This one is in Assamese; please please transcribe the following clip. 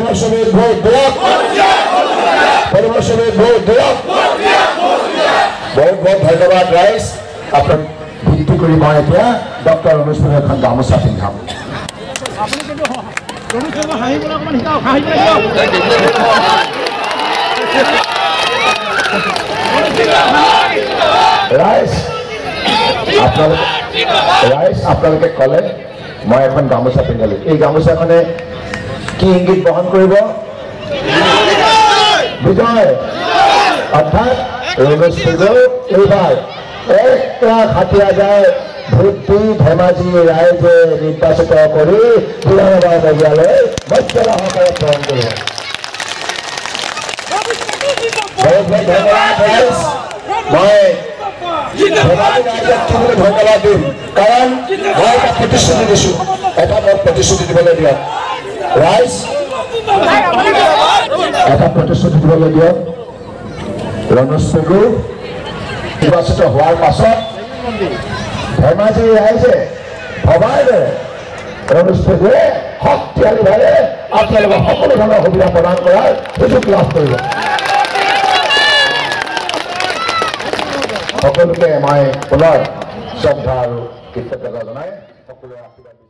পৰিমৰ্শবিদ ভোট দিয়ক পৰিমৰ্শবিদ ভোট দিয়ক বহুত বহুত ধন্যবাদ ৰাইজ আপোনাক ভিত্তি কৰি মই এতিয়া ডক্টৰ অনুজ পেগুক এখন গামোচা পিন্ধাম ৰাইজ আপোনালোকে ক'লে মই এখন গামোচা পিন্ধালোঁ এই গামোচাখনে কি ইংগিত বহন কৰিব বিজয় অৰ্থাৎ অনুজ পেগুক এইবাৰ 1,60,000 ভোট দি ধেমাজি ৰাইজে নিৰ্বাচিত কৰি বিধানসভালৈ মৰ্যাদাসহকাৰে প্ৰেৰণ কৰিব বহুত বহুত ধন্যবাদ ৰাইজ মই ধেমাজি ৰাইজক ধন্যবাদ দিম কাৰণ মই এটা প্ৰতিশ্ৰুতি দিছোঁ এটা মোক প্ৰতিশ্ৰুতি দিবলৈ দিয়ক ৰাইজ এটা প্ৰতিশ্ৰুতি দিবলৈ দিয়ক অনুজ পেগুক নিৰ্বাচিত হোৱাৰ পাছত ধেমাজি ৰাইজে ভবাৰ দৰে অনুজ পেগুৱে শক্তিশালীভাৱে আপোনালোকক সকলো ধৰণৰ সুবিধা প্ৰদান কৰাৰ সুযোগ লাভ কৰিব সকলোকে মই পুনৰ শ্ৰদ্ধা আৰু কৃতজ্ঞতা জনাই সকলোৱে আশীৰ্বাদ